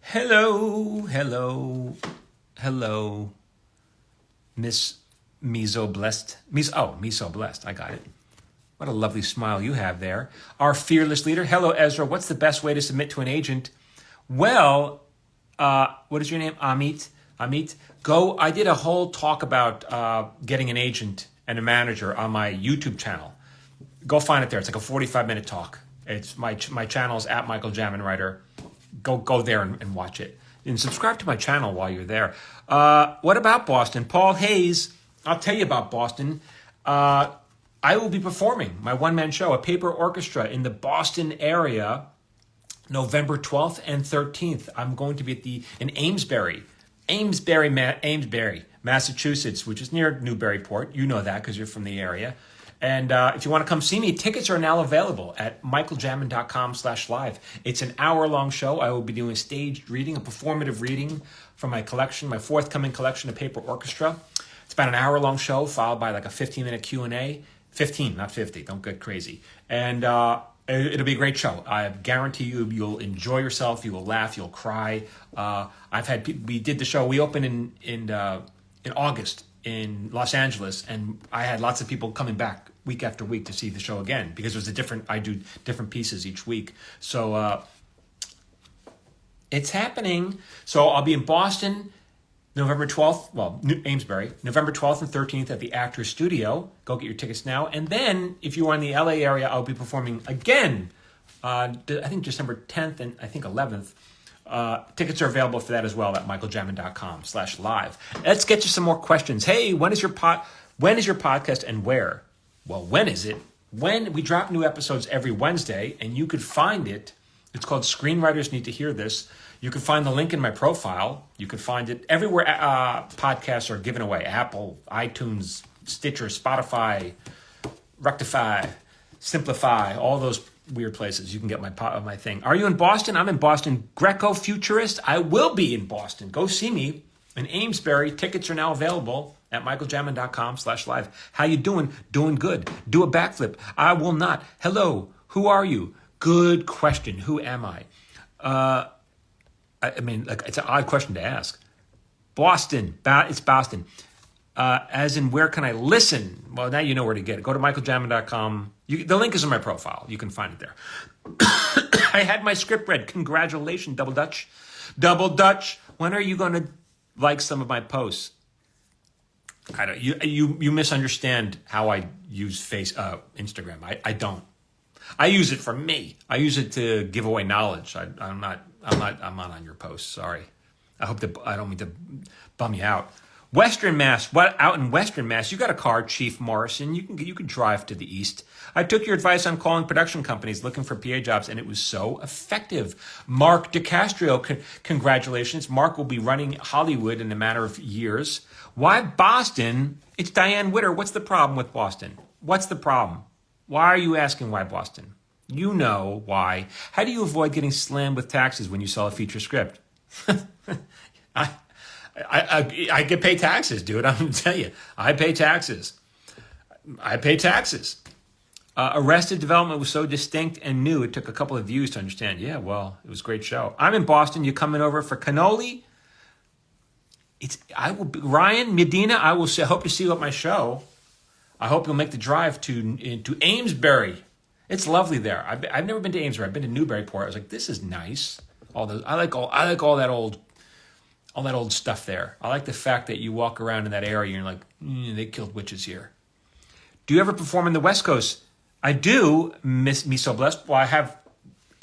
Hello, Miss Miso Blessed. Miso Blessed. I got it. What a lovely smile you have there. Our fearless leader. Hello, Ezra. What's the best way to submit to an agent? Well, what is your name? Amit. Go. I did a whole talk about getting an agent and a manager on my YouTube channel. Go find it there. It's like a 45-minute talk. It's my channel is at MichaelJaminWriter. Go there and watch it. And subscribe to my channel while you're there. What about Boston? Paul Hayes. I'll tell you about Boston. I will be performing my one-man show, a paper orchestra in the Boston area, November 12th and 13th. I'm going to be in Amesbury, Massachusetts, which is near Newburyport. You know that because you're from the area. And if you want to come see me, tickets are now available at MichaelJamin.com/live. It's an hour-long show. I will be doing a staged reading, a performative reading from my collection, my forthcoming collection of paper orchestra. It's about an hour-long show, followed by like a 15-minute Q&A. 15, not 50. Don't get crazy. And it'll be a great show. I guarantee you'll enjoy yourself. You will laugh. You'll cry. We did the show. We opened in August in Los Angeles, and I had lots of people coming back week after week to see the show again because it was I do different pieces each week. So it's happening. So I'll be in Boston November 12th, Amesbury, November 12th and 13th at the Actors Studio. Go get your tickets now. And then if you are in the LA area, I'll be performing again, I think December 10th and I think 11th. Tickets are available for that as well at michaeljamin.com/live. Let's get you some more questions. Hey, when is your podcast and where? Well, when is it? When we drop new episodes every Wednesday, and you could find it. It's called Screenwriters Need to Hear This. You can find the link in my profile. You can find it everywhere podcasts are given away. Apple, iTunes, Stitcher, Spotify, Rectify, Simplify, all those weird places. You can get my thing. Are you in Boston? I'm in Boston. Greco-Futurist. I will be in Boston. Go see me in Amesbury. Tickets are now available at michaeljamin.com/live. How you doing? Doing good. Do a backflip. I will not. Hello. Who are you? Good question. Who am I? It's an odd question to ask. Boston. It's Boston. As in, where can I listen? Well, now you know where to get it. Go to michaeljamin.com. The link is in my profile. You can find it there. I had my script read. Congratulations, Double Dutch. When are you going to like some of my posts? I don't. You misunderstand how I use Instagram. I don't. I use it for me. I use it to give away knowledge. I'm not on your posts. Sorry. I don't mean to bum you out. Western Mass. What out in Western Mass? You got a car, Chief Morrison. You can drive to the east. I took your advice on calling production companies looking for PA jobs, and it was so effective. Mark DeCastro, congratulations. Mark will be running Hollywood in a matter of years. Why Boston? It's Diane Witter. What's the problem with Boston? What's the problem? Why are you asking why Boston? You know why. How do you avoid getting slammed with taxes when you sell a feature script? I get paid taxes, dude. I'm going to tell you. I pay taxes. Arrested Development was so distinct and new, it took a couple of views to understand. Yeah, well, it was a great show. I'm in Boston. You coming over for cannoli? Ryan Medina, I will hope to see you at my show. I hope you'll make the drive to Amesbury. It's lovely there. I've never been to Amesbury. I've been to Newburyport. I was like, this is nice. I like all that old stuff there. I like the fact that you walk around in that area and you're like, they killed witches here. Do you ever perform in the West Coast? I do, Miss Me So Blessed. Well,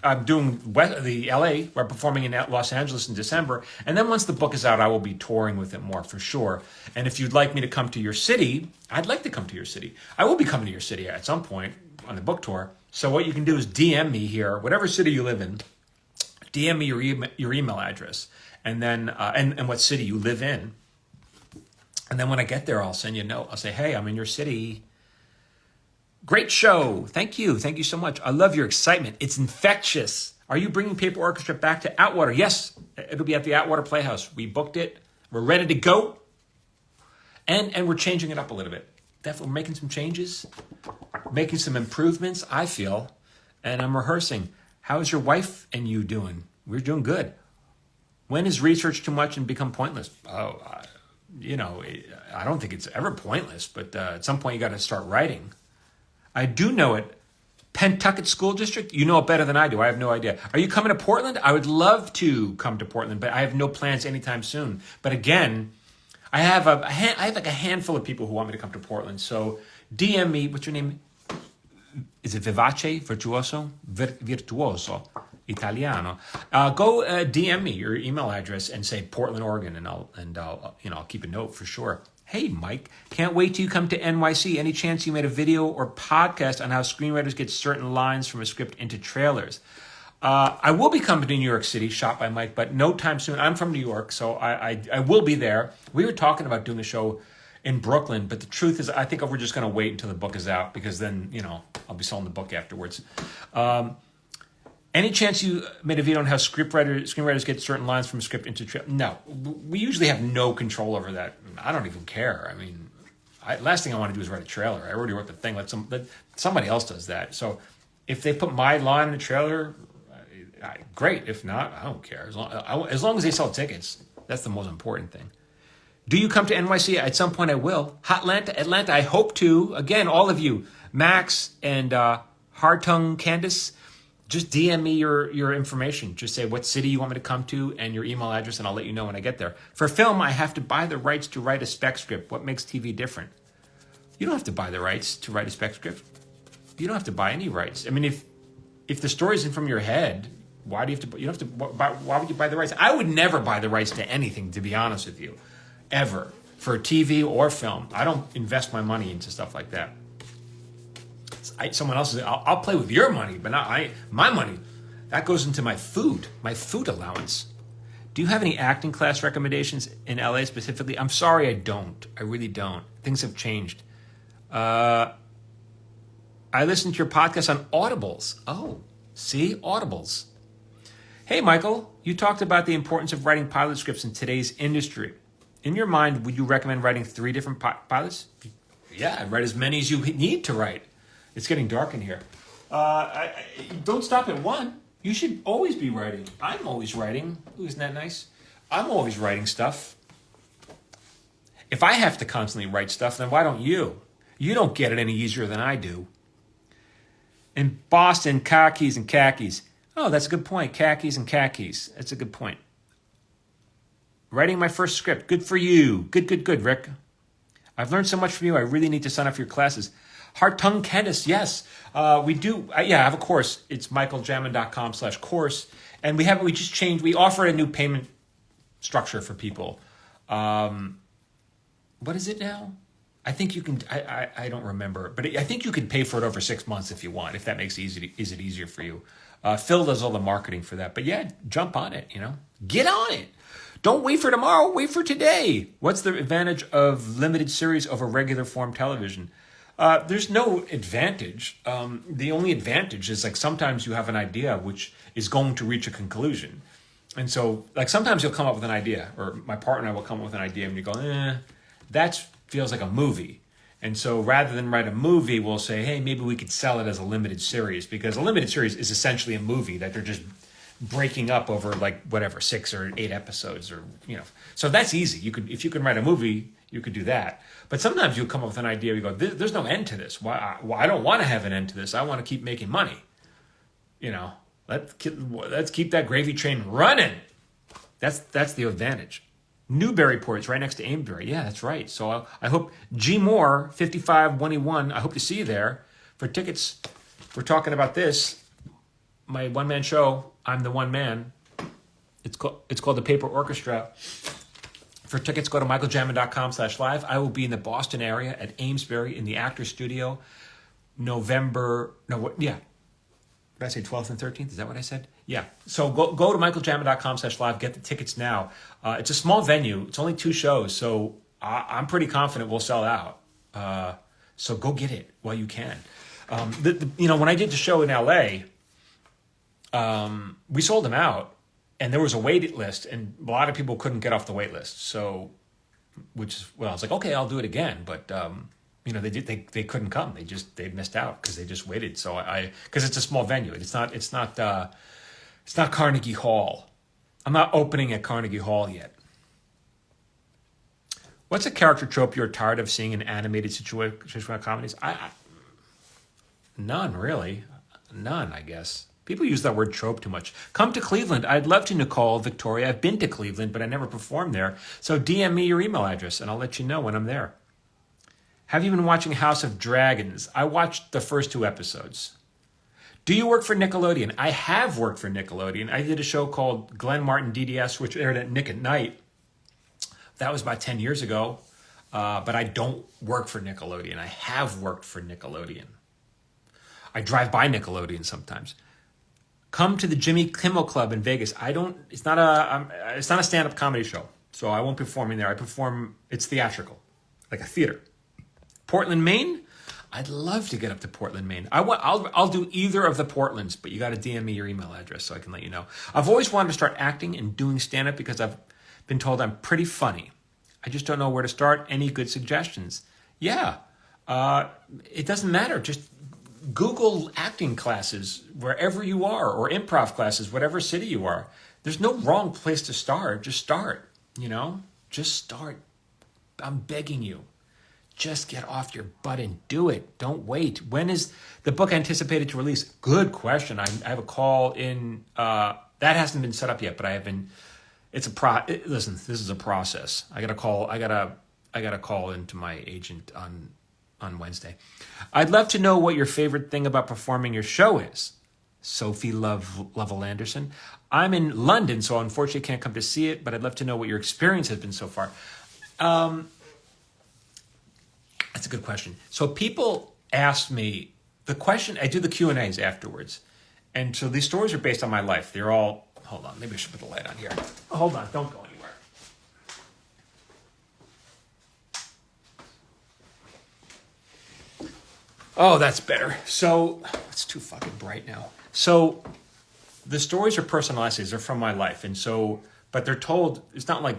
I'm doing the LA. We're performing in Los Angeles in December. And then once the book is out, I will be touring with it more for sure. And if you'd like me to come to your city, I'd like to come to your city. I will be coming to your city at some point on the book tour. So what you can do is DM me here, whatever city you live in, DM me your email address. And then, and what city you live in. And then when I get there, I'll send you a note. I'll say, hey, I'm in your city. Great show. Thank you. Thank you so much. I love your excitement. It's infectious. Are you bringing Paper Orchestra back to Atwater? Yes, it'll be at the Atwater Playhouse. We booked it. We're ready to go. And we're changing it up a little bit. Definitely making some changes, making some improvements, I feel. And I'm rehearsing. How's your wife and you doing? We're doing good. When is research too much and become pointless? I don't think it's ever pointless, but at some point you got to start writing. I do know it. Pentucket School District, you know it better than I do. I have no idea. Are you coming to Portland? I would love to come to Portland, but I have no plans anytime soon. But again, I have like a handful of people who want me to come to Portland. So DM me. What's your name? Is it Vivace? Virtuoso? Virtuoso. Italiano. Go DM me your email address and say Portland, Oregon, and I'll keep a note for sure. Hey, Mike, can't wait till you come to NYC. Any chance you made a video or podcast on how screenwriters get certain lines from a script into trailers? I will be coming to New York City, shot by Mike, but no time soon. I'm from New York, so I will be there. We were talking about doing a show in Brooklyn, but the truth is I think we're just going to wait until the book is out because then, I'll be selling the book afterwards. Any chance you made a video on how screenwriters get certain lines from a script into trailer? No, we usually have no control over that. I don't even care. I mean, last thing I want to do is write a trailer. I already wrote the thing. Let somebody else does that. So if they put my line in a trailer, great. If not, I don't care. As long as they sell tickets, that's the most important thing. Do you come to NYC? At some point I will. Atlanta, I hope to. Again, all of you, Max and Hard-Tongue Candace, just DM me your information. Just say what city you want me to come to and your email address, and I'll let you know when I get there. For film, I have to buy the rights to write a spec script. What makes TV different? You don't have to buy the rights to write a spec script. You don't have to buy any rights. I mean, if the story isn't from your head, why do you have to? You don't have to. Why would you buy the rights? I would never buy the rights to anything, to be honest with you, ever, for TV or film. I don't invest my money into stuff like that. Someone else's. I'll play with your money, but not my money. That goes into my food allowance. Do you have any acting class recommendations in LA specifically? I'm sorry, I don't. I really don't. Things have changed. I listened to your podcast on Audibles. Oh, see? Audibles. Hey, Michael, you talked about the importance of writing pilot scripts in today's industry. In your mind, would you recommend writing 3 different pilots? Yeah, I'd write as many as you need to write. It's getting dark in here. Don't stop at 1. You should always be writing. I'm always writing. Ooh, isn't that nice? I'm always writing stuff. If I have to constantly write stuff, then why don't you? You don't get it any easier than I do. In Boston, khakis and khakis. Oh, that's a good point. Khakis and khakis. That's a good point. Writing my first script. Good for you. Good, Rick. I've learned so much from you. I really need to sign up for your classes. Hard-Tongue Candace, yes. We do. I have a course. It's MichaelJamin.com/course. And we just changed. We offer a new payment structure for people. What is it now? I think you can, I don't remember, but I think you can pay for it over 6 months if you want, if that makes it easier for you. Phil does all the marketing for that. But yeah, jump on it, Get on it. Don't wait for tomorrow, wait for today. What's the advantage of limited series over regular form television? There's no advantage. The only advantage is sometimes you have an idea which is going to reach a conclusion. And so sometimes you'll come up with an idea, or my partner and I will come up with an idea and you go, that feels like a movie. And so rather than write a movie, we'll say, hey, maybe we could sell it as a limited series, because a limited series is essentially a movie that they're just breaking up over 6 or 8 episodes, or So that's easy. If you can write a movie, you could do that. But sometimes you'll come up with an idea. You go, there's no end to this. Why? I don't want to have an end to this. I want to keep making money. Let's keep that gravy train running. That's the advantage. Newburyport is right next to Amesbury. Yeah, that's right. So I hope G Moore 5521. I hope to see you there. For tickets, we're talking about this. My one-man show. I'm the one man. It's called the Paper Orchestra. For tickets, go to michaeljamin.com/live. I will be in the Boston area at Amesbury in the Actors Studio, Did I say 12th and 13th? Is that what I said? Yeah. So go to michaeljamin.com/live. Get the tickets now. It's a small venue. It's only 2 shows, so I'm pretty confident we'll sell out. So go get it while you can. When I did the show in LA, we sold them out, and there was a wait list, and a lot of people couldn't get off the wait list. So, I was like, okay, I'll do it again, but. They couldn't come. They missed out because they just waited. So because it's a small venue. It's not Carnegie Hall. I'm not opening at Carnegie Hall yet. What's a character trope you're tired of seeing in animated situational comedies? None, really. None, I guess. People use that word trope too much. Come to Cleveland. I'd love to, Nicole, Victoria. I've been to Cleveland, but I never performed there. So DM me your email address, and I'll let you know when I'm there. Have you been watching House of Dragons? I watched the first 2 episodes. Do you work for Nickelodeon? I have worked for Nickelodeon. I did a show called Glenn Martin DDS, which aired at Nick at Night. That was about 10 years ago. But I don't work for Nickelodeon. I have worked for Nickelodeon. I drive by Nickelodeon sometimes. Come to the Jimmy Kimmel Club in Vegas. It's not a stand-up comedy show, so I won't be performing there. It's theatrical, like a theater. Portland, Maine. I'd love to get up to Portland, Maine. I'll do either of the Portlands, but you got to DM me your email address so I can let you know. I've always wanted to start acting and doing stand-up because I've been told I'm pretty funny. I just don't know where to start. Any good suggestions? Yeah, it doesn't matter. Just Google acting classes wherever you are, or improv classes, whatever city you are. There's no wrong place to start. Just start, Just start. I'm begging you. Just get off your butt and do it. Don't wait. When is the book anticipated to release? Good question. I have a call in. That hasn't been set up yet, but I have been. Listen, this is a process. I got a call into my agent on Wednesday. I'd love to know what your favorite thing about performing your show is. Sophie Lovell Anderson. I'm in London, so unfortunately can't come to see it, but I'd love to know what your experience has been so far. That's a good question. So people ask me the question. I do the Q&As afterwards, and so these stories are based on my life. They're all. Hold on, maybe I should put the light on here. Hold on, don't go anywhere. Oh, that's better. So it's too fucking bright now. So the stories are personal essays. They're from my life, and so, but they're told. It's not like.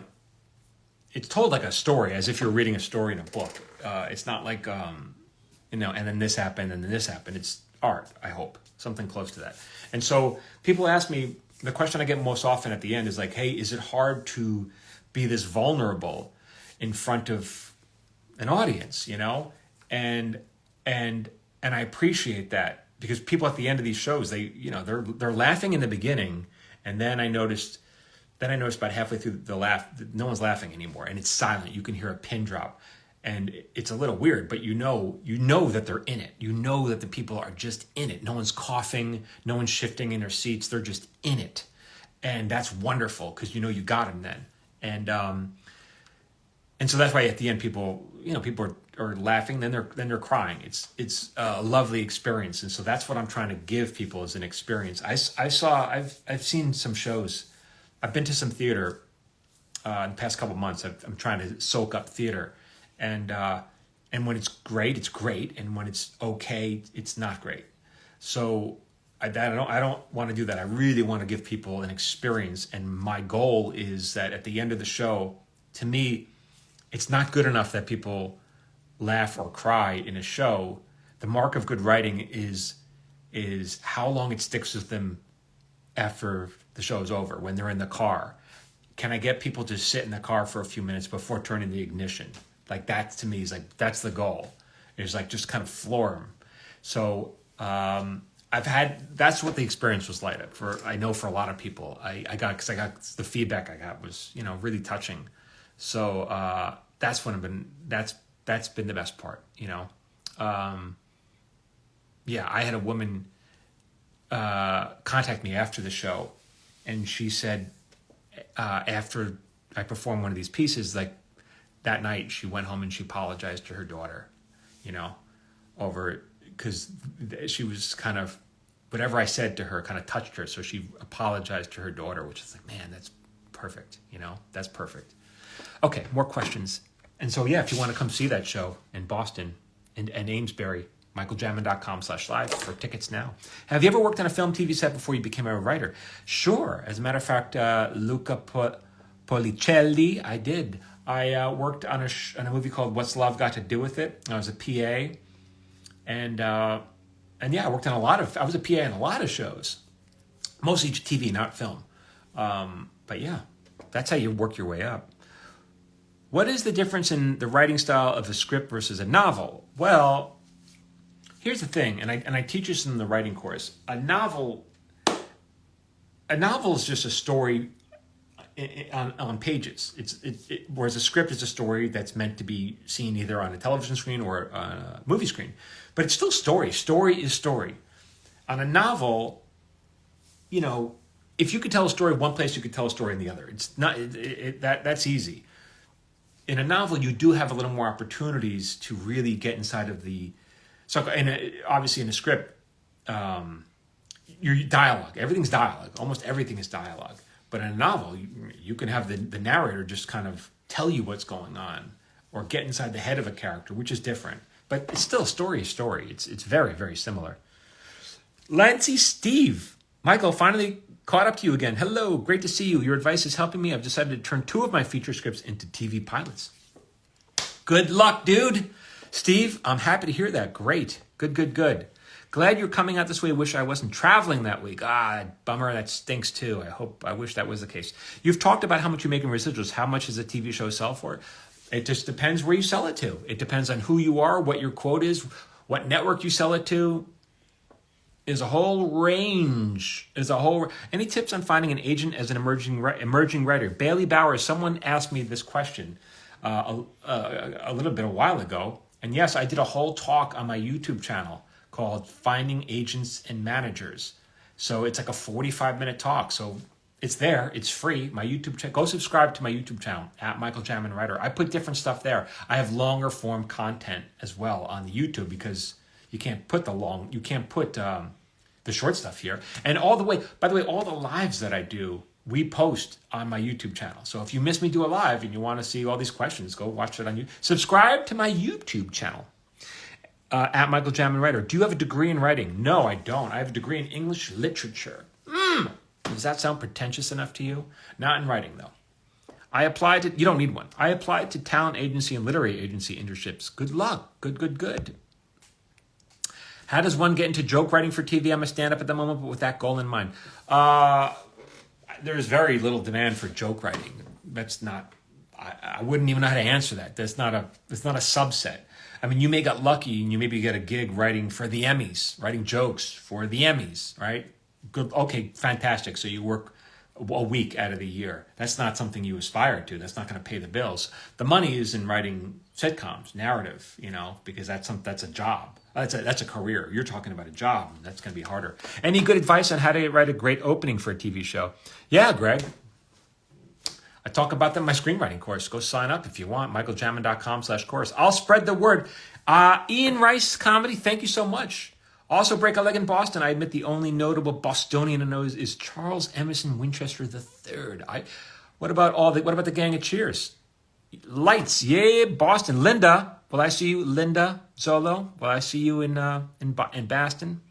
It's told like a story, as if you're reading a story in a book. It's not like, and then this happened, and then this happened. It's art, I hope. Something close to that. And so people ask me, the question I get most often at the end is like, hey, is it hard to be this vulnerable in front of an audience, And I appreciate that, because people at the end of these shows, they're laughing in the beginning, and then I noticed about halfway through the laugh, no one's laughing anymore, and it's silent. You can hear a pin drop, and it's a little weird, but you know that they're in it. You know that the people are just in it. No one's coughing, no one's shifting in their seats. They're just in it, and that's wonderful, because you got them then, and so that's why at the end people are laughing, then they're crying. It's a lovely experience, and so that's what I'm trying to give people as an experience. I've seen some shows. I've been to some theater in the past couple of months. I'm trying to soak up theater, and when it's great, it's great, and when it's okay, it's not great. So I don't want to do that. I really want to give people an experience, and my goal is that at the end of the show, to me, it's not good enough that people laugh or cry in a show. The mark of good writing is how long it sticks with them after the show is over, when they're in the car. Can I get people to sit in the car for a few minutes before turning the ignition? Like, that to me is like, that's the goal. It's like, just kind of floor them. So that's what the experience was like I know for a lot of people. Because the feedback I got was, really touching. So that's been the best part, I had a woman contact me after the show, and she said, after I performed one of these pieces, like that night she went home and she apologized to her daughter, over it, because she was kind of, whatever I said to her kind of touched her, so she apologized to her daughter, which is like, man, that's perfect, that's perfect. Okay, more questions. And so, if you want to come see that show in Boston and Amesbury, MichaelJamin.com/live for tickets now. Have you ever worked on a film, TV set before you became a writer? Sure. As a matter of fact, Luca Policelli, I did. I worked on a movie called What's Love Got to Do With It? I was a PA. And I worked on I was a PA in a lot of shows. Mostly TV, not film. But yeah, that's how you work your way up. What is the difference in the writing style of a script versus a novel? Well, here's the thing, and I teach this in the writing course. A novel is just a story on pages. Whereas a script is a story that's meant to be seen either on a television screen or a movie screen. But it's still story. Story is story. On a novel, if you could tell a story one place, you could tell a story in the other. It's not that's easy. In a novel, you do have a little more opportunities to really get inside of the. So, obviously, in a script, your dialogue, everything's dialogue. Almost everything is dialogue. But in a novel, you can have the narrator just kind of tell you what's going on, or get inside the head of a character, which is different. But it's still story is story. It's very, very similar. Lancy Steve, Michael, finally caught up to you again. Hello, great to see you. Your advice is helping me. I've decided to turn 2 of my feature scripts into TV pilots. Good luck, dude. Steve, I'm happy to hear that. Great. Good. Glad you're coming out this way. Wish I wasn't traveling that week. Bummer. That stinks too. I wish that was the case. You've talked about how much you make in residuals. How much does a TV show sell for? It just depends where you sell it to. It depends on who you are, what your quote is, what network you sell it to. Is a whole range. Any tips on finding an agent as an emerging writer? Bailey Bowers, someone asked me this question a while ago. And yes, I did a whole talk on my YouTube channel called Finding Agents and Managers. So it's like a 45-minute talk. So it's there. It's free. My YouTube channel. Go subscribe to my YouTube channel at MichaelJaminWriter. I put different stuff there. I have longer form content as well on the YouTube because you can't put the short stuff here. And by the way, all the lives that I do, we post on my YouTube channel. So if you miss me do a live and you want to see all these questions, go watch it on YouTube. Subscribe to my YouTube channel at MichaelJaminWriter. Do you have a degree in writing? No, I don't. I have a degree in English literature. Does that sound pretentious enough to you? Not in writing, though. You don't need one. I applied to talent agency and literary agency internships. Good luck. Good. How does one get into joke writing for TV? I'm a stand-up at the moment, but with that goal in mind. There's very little demand for joke writing. That's not. I wouldn't even know how to answer that. It's not a subset. I mean, you may get lucky and you maybe get a gig writing for the Emmys, writing jokes for the Emmys, right? Good. Okay, fantastic. So you work a week out of the year. That's not something you aspire to. That's not going to pay the bills. The money is in writing sitcoms, narrative, because that's a job. That's a career. You're talking about a job. That's going to be harder. Any good advice on how to write a great opening for a TV show? Yeah, Greg. I talk about that in my screenwriting course. Go sign up if you want. MichaelJamin.com/course. I'll spread the word. Ian Rice Comedy, thank you so much. Also, break a leg in Boston. I admit the only notable Bostonian I know is Charles Emerson Winchester III. What about the gang of Cheers? Lights, yay, Boston. Linda, will I see you? Linda Zolo, will I see you in Boston?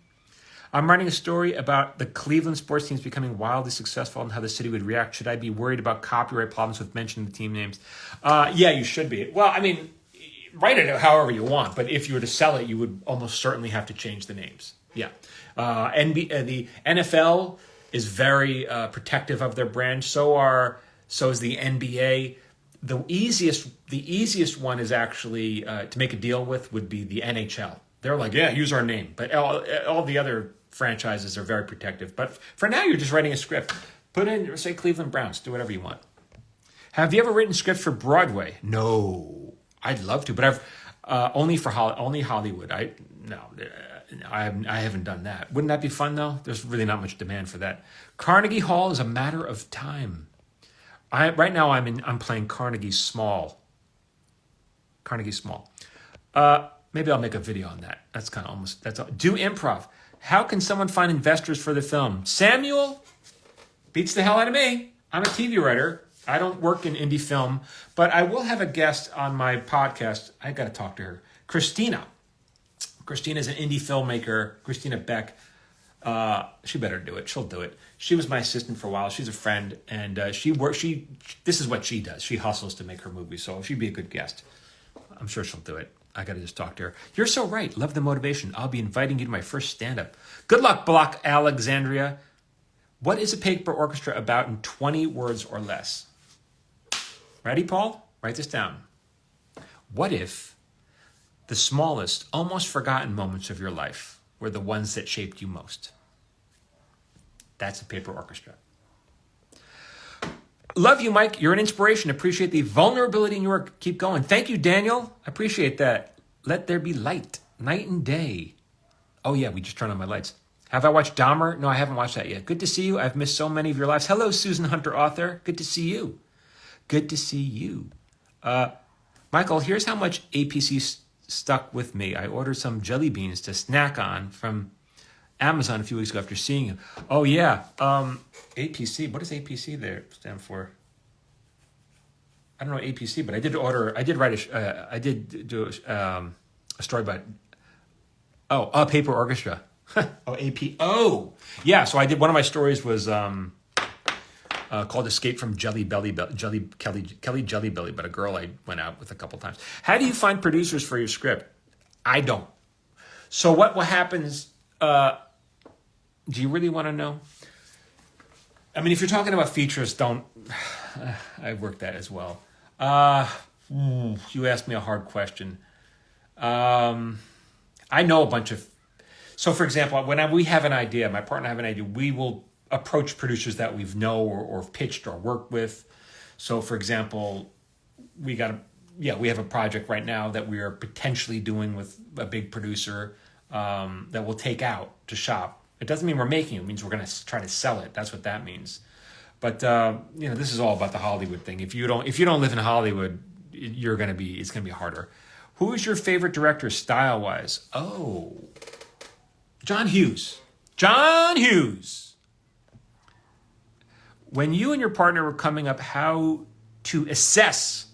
I'm writing a story about the Cleveland sports teams becoming wildly successful and how the city would react. Should I be worried about copyright problems with mentioning the team names? Yeah, you should be. Well, I mean, write it however you want, but if you were to sell it, you would almost certainly have to change the names. Yeah. The NFL is very protective of their brand. So is the NBA. The easiest one is actually to make a deal with would be the NHL. They're like, yeah, use our name. But all the other franchises are very protective. But for now, you're just writing a script. Put in, say, Cleveland Browns. Do whatever you want. Have you ever written scripts for Broadway? No. I'd love to, but I've only Hollywood. I haven't done that. Wouldn't that be fun, though? There's really not much demand for that. Carnegie Hall is a matter of time. Right now I'm playing Carnegie Small. Maybe I'll make a video on that. That's kind of that's all. Do improv. How can someone find investors for the film? Samuel beats the hell out of me. I'm a TV writer. I don't work in indie film, but I will have a guest on my podcast. I got to talk to her. Christina. Christina is an indie filmmaker. Christina Beck. She better do it. She'll do it. She was my assistant for a while. She's a friend, and this is what she does. She hustles to make her movies, so she'd be a good guest. I'm sure she'll do it. I got to just talk to her. You're so right. Love the motivation. I'll be inviting you to my first stand-up. Good luck, Block Alexandria. What is a paper orchestra about in 20 words or less? Ready, Paul? Write this down. What if the smallest, almost forgotten moments of your life were the ones that shaped you most? That's a paper orchestra. Love you, Mike. You're an inspiration. Appreciate the vulnerability in your work. Keep going. Thank you, Daniel. I appreciate that. Let there be light, night and day. Oh, yeah, we just turned on my lights. Have I watched Dahmer? No, I haven't watched that yet. Good to see you. I've missed so many of your lives. Hello, Susan Hunter, author. Good to see you. Good to see you. Michael, here's how much APC stuck with me. I ordered some jelly beans to snack on from Amazon a few weeks ago after seeing you. Oh, yeah. APC. What does APC there stand for? I don't know APC, but I did do a story about, a paper orchestra. AP. Oh, yeah. So I did, one of my stories was called Escape from Kelly Jelly Belly, but a girl I went out with a couple times. How do you find producers for your script? I don't. So what happens, do you really want to know? I mean, if you're talking about features, I work that as well. You asked me a hard question. I know a bunch of, so for example, when we have an idea, my partner and I have an idea, we will approach producers that we've or pitched or worked with. So for example, we have a project right now that we are potentially doing with a big producer that we'll take out to shop. It doesn't mean we're making it. It means we're going to try to sell it. That's what that means. But this is all about the Hollywood thing. If you don't live in Hollywood, it's going to be harder. Who is your favorite director style-wise? Oh, John Hughes. John Hughes. When you and your partner were coming up, how to assess,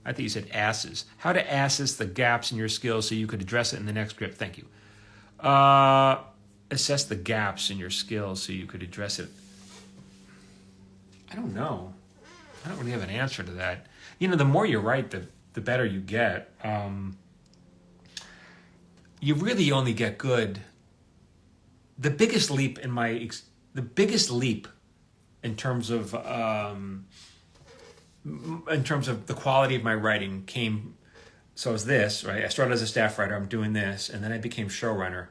I think you said asses, how to assess the gaps in your skills so you could address it in the next script. Thank you. Assess the gaps in your skills so you could address it. I don't know. I don't really have an answer to that. The more you write, the better you get. You really only get good. The biggest leap in terms of the quality of my writing came. So it was this, right? I started as a staff writer. I'm doing this, and then I became showrunner.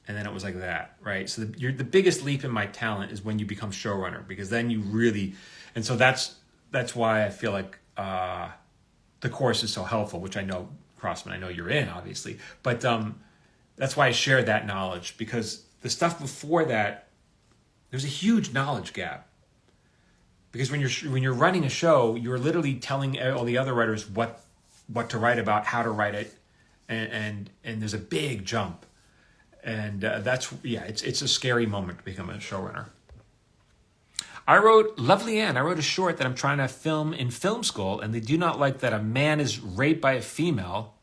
And then it was like that, right? So the biggest leap in my talent is when you become showrunner, because then you really, and so that's why I feel like the course is so helpful, which I know, Crossman, I know you're in, obviously, but that's why I shared that knowledge, because the stuff before that, there's a huge knowledge gap. Because when you're running a show, you're literally telling all the other writers what to write about, how to write it, and there's a big jump. And it's a scary moment to become a showrunner. Lovely Ann, I wrote a short that I'm trying to film in film school, and they do not like that a man is raped by a female,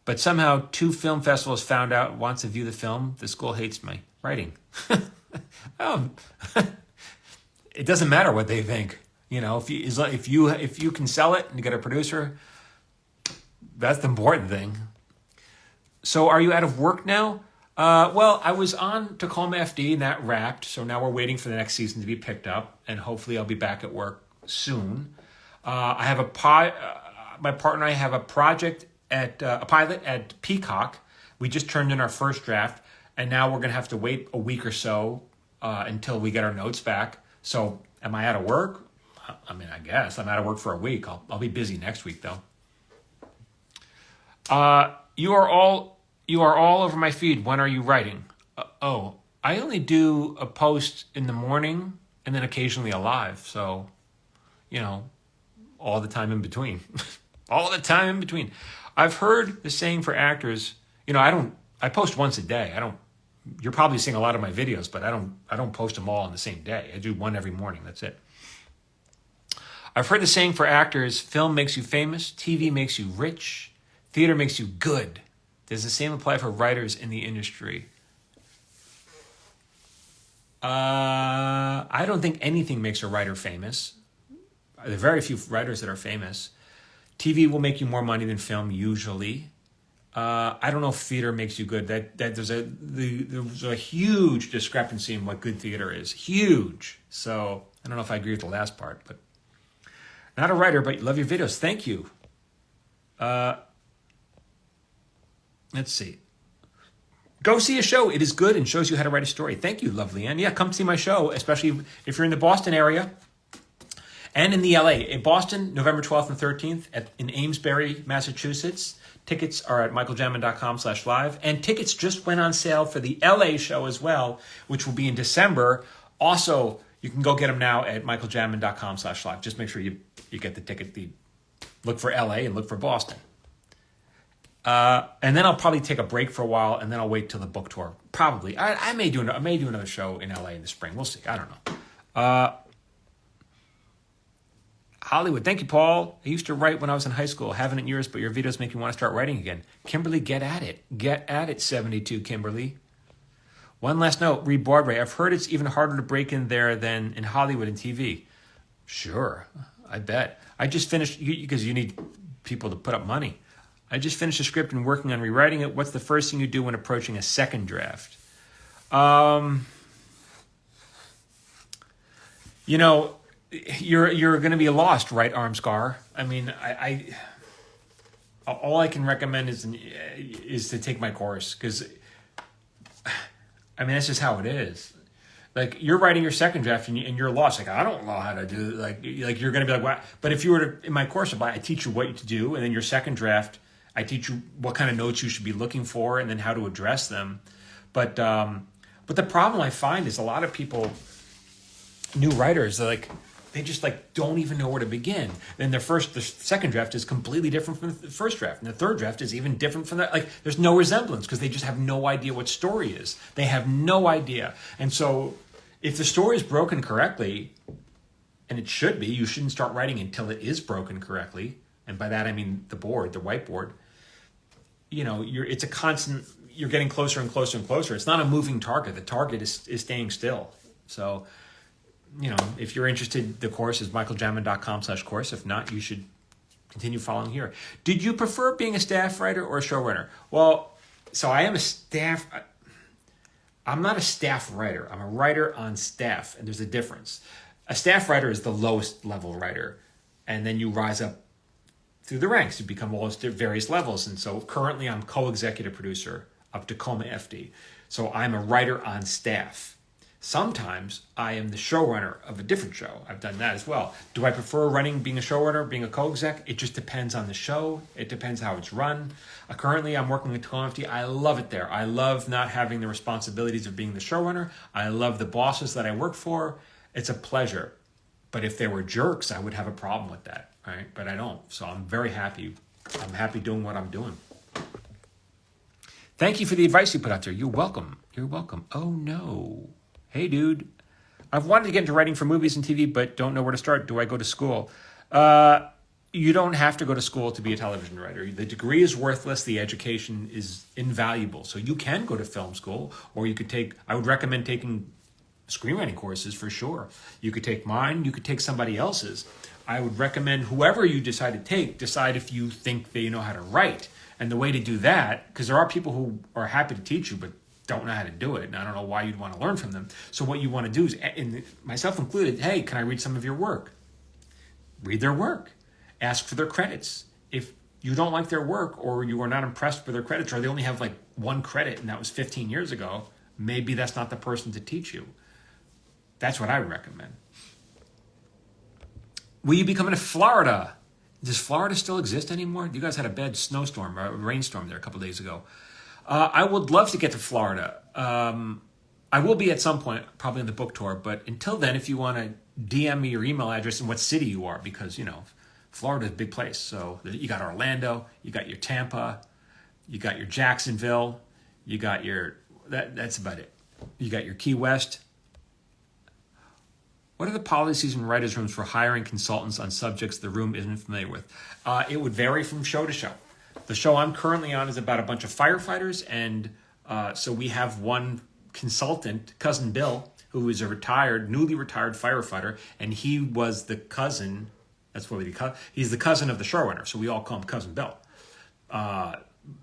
but somehow 2 film festivals found out wants to view the film. The school hates my writing. It doesn't matter what they think. If you can sell it and get a producer, that's the important thing. So are you out of work now? Well, I was on Tacoma FD and that wrapped. So now we're waiting for the next season to be picked up, and hopefully I'll be back at work soon. I have my partner and I have a project a pilot at Peacock. We just turned in our first draft, and now we're going to have to wait a week or so until we get our notes back. So am I out of work? I mean, I guess I'm out of work for a week. I'll be busy next week though. You are all over my feed. When are you writing? I only do a post in the morning and then occasionally a live. So, all the time in between. All the time in between. I've heard the saying for actors, I post once a day. You're probably seeing a lot of my videos, but I don't post them all on the same day. I do one every morning. That's it. I've heard the saying for actors, film makes you famous, TV makes you rich, theater makes you good. Does the same apply for writers in the industry? I don't think anything makes a writer famous. There are very few writers that are famous. TV will make you more money than film, usually. I don't know if theater makes you good. That there's a huge discrepancy in what good theater is. Huge. So I don't know if I agree with the last part, but not a writer, but love your videos. Thank you. Let's see. Go see a show. It is good and shows you how to write a story. Thank you, lovely Ann. Yeah, come see my show, especially if you're in the Boston area and in the LA. In Boston, November 12th and 13th in Amesbury, Massachusetts. Tickets are at michaeljamin.com/live. And tickets just went on sale for the LA show as well, which will be in December. Also, you can go get them now at michaeljamin.com/live. Just make sure you get the ticket. Look for LA and look for Boston. And then I'll probably take a break for a while, and then I'll wait till the book tour. Probably. I may do another show in LA in the spring. We'll see. I don't know. Hollywood. Thank you, Paul. I used to write when I was in high school. Haven't in years, but your videos make me want to start writing again. Kimberly, get at it. Get at it, 72, Kimberly. One last note. Read Broadway. I've heard it's even harder to break in there than in Hollywood and TV. Sure. I bet. I just finished, because you need people to put up money. I just finished a script and working on rewriting it. What's the first thing you do when approaching a second draft? You're going to be lost, right arm scar. I mean, I all I can recommend is to take my course, because I mean that's just how it is. Like, you're writing your second draft and you're lost. Like, I don't know how to do it. Like you're going to be like, what? But if you were to, in my course, I teach you what to do, and then your second draft, I teach you what kind of notes you should be looking for and then how to address them. But the problem I find is a lot of people, new writers, they just don't even know where to begin. Then the second draft is completely different from the first draft, and the third draft is even different from that. Like, there's no resemblance because they just have no idea what story is. They have no idea. And so if the story is broken correctly, and it should be, you shouldn't start writing until it is broken correctly. And by that I mean the whiteboard. It's a constant. You're getting closer and closer and closer. It's not a moving target. The target is staying still. So, if you're interested, the course is michaeljamin.com/course. If not, you should continue following here. Did you prefer being a staff writer or a showrunner? Well, so I am a staff. I'm not a staff writer. I'm a writer on staff, and there's a difference. A staff writer is the lowest level writer, and then you rise up through the ranks. You become all those various levels. And so currently I'm co-executive producer up to Coma FD. So I'm a writer on staff. Sometimes I am the showrunner of a different show. I've done that as well. Do I prefer being a showrunner, being a co-exec? It just depends on the show. It depends how it's run. Currently I'm working with Coma FD. I love it there. I love not having the responsibilities of being the showrunner. I love the bosses that I work for. It's a pleasure. But if they were jerks, I would have a problem with that. Right? But I don't. So I'm very happy. I'm happy doing what I'm doing. Thank you for the advice you put out there. You're welcome. You're welcome. Oh, no. Hey, dude. I've wanted to get into writing for movies and TV, but don't know where to start. Do I go to school? You don't have to go to school to be a television writer. The degree is worthless. The education is invaluable. So you can go to film school, or you could I would recommend taking screenwriting courses for sure. You could take mine. You could take somebody else's. I would recommend whoever you decide if you think they know how to write. And the way to do that, because there are people who are happy to teach you, but don't know how to do it. And I don't know why you'd want to learn from them. So what you want to do is, and myself included, hey, can I read some of your work? Read their work. Ask for their credits. If you don't like their work, or you are not impressed with their credits, or they only have one credit and that was 15 years ago, maybe that's not the person to teach you. That's what I would recommend. Will you be coming to Florida? Does Florida still exist anymore? You guys had a bad snowstorm, a rainstorm there a couple of days ago. I would love to get to Florida. I will be at some point, probably on the book tour. But until then, if you want to DM me your email address and what city you are, because, Florida is a big place. So you got Orlando, you got your Tampa, you got your Jacksonville, you got that's about it. You got your Key West. What are the policies in writers' rooms for hiring consultants on subjects the room isn't familiar with? It would vary from show to show. The show I'm currently on is about a bunch of firefighters, and so we have one consultant, Cousin Bill, who is a newly retired firefighter, and he was the cousin. That's what he's the cousin of the showrunner, so we all call him Cousin Bill.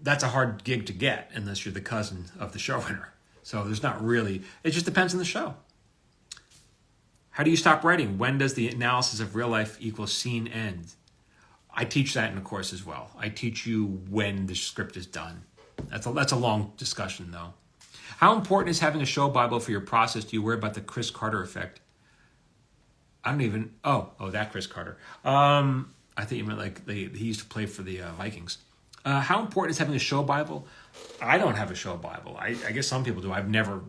that's a hard gig to get unless you're the cousin of the showrunner. So there's not really, it just depends on the show. How do you stop writing? When does the analysis of real life equals scene end? I teach that in the course as well. I teach you when the script is done. That's a long discussion though. How important is having a show Bible for your process? Do you worry about the Chris Carter effect? I don't even, that Chris Carter. I think you meant like he used to play for the Vikings. How important is having a show Bible? I don't have a show Bible. I guess some people do. I've never.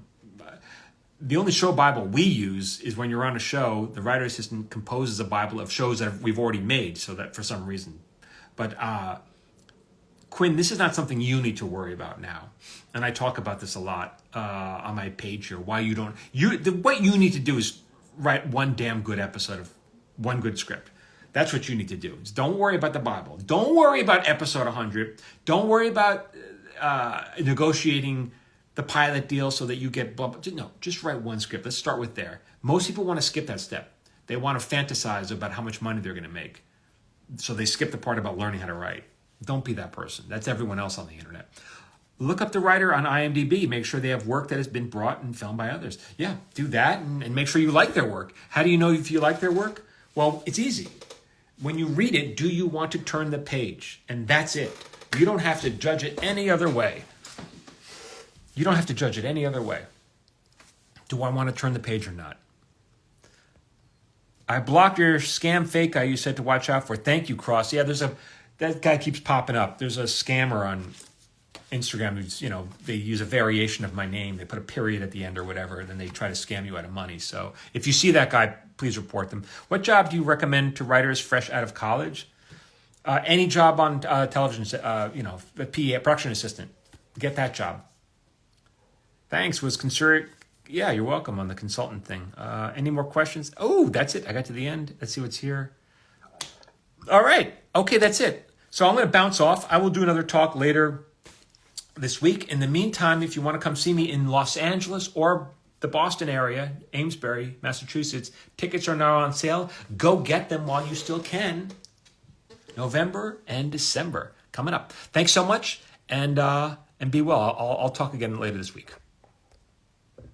The only show Bible we use is when you're on a show, the writer assistant composes a Bible of shows that we've already made, so that for some reason. But Quinn, this is not something you need to worry about now. And I talk about this a lot on my page here. Why you don't. What you need to do is write one damn good episode of one good script. That's what you need to do. Don't worry about the Bible. Don't worry about episode 100. Don't worry about negotiating the pilot deal so that you get blah, blah. No, just write one script. Let's start with there. Most people want to skip that step. They want to fantasize about how much money they're going to make. So they skip the part about learning how to write. Don't be that person. That's everyone else on the internet. Look up the writer on IMDb. Make sure they have work that has been brought and filmed by others. Yeah, do that and make sure you like their work. How do you know if you like their work? Well, it's easy. When you read it, do you want to turn the page? And that's it. You don't have to judge it any other way. You don't have to judge it any other way. Do I want to turn the page or not? I blocked your scam fake guy you said to watch out for. Thank you, Cross. Yeah, that guy keeps popping up. There's a scammer on Instagram who's, they use a variation of my name. They put a period at the end or whatever, and then they try to scam you out of money. So if you see that guy, please report them. What job do you recommend to writers fresh out of college? Any job on television, a PA, production assistant. Get that job. Thanks. Was considered. Yeah, you're welcome on the consultant thing. Any more questions? Oh, that's it. I got to the end. Let's see what's here. All right. Okay, that's it. So I'm going to bounce off. I will do another talk later this week. In the meantime, if you want to come see me in Los Angeles or the Boston area, Amesbury, Massachusetts, tickets are now on sale. Go get them while you still can. November and December coming up. Thanks so much, and be well. I'll talk again later this week.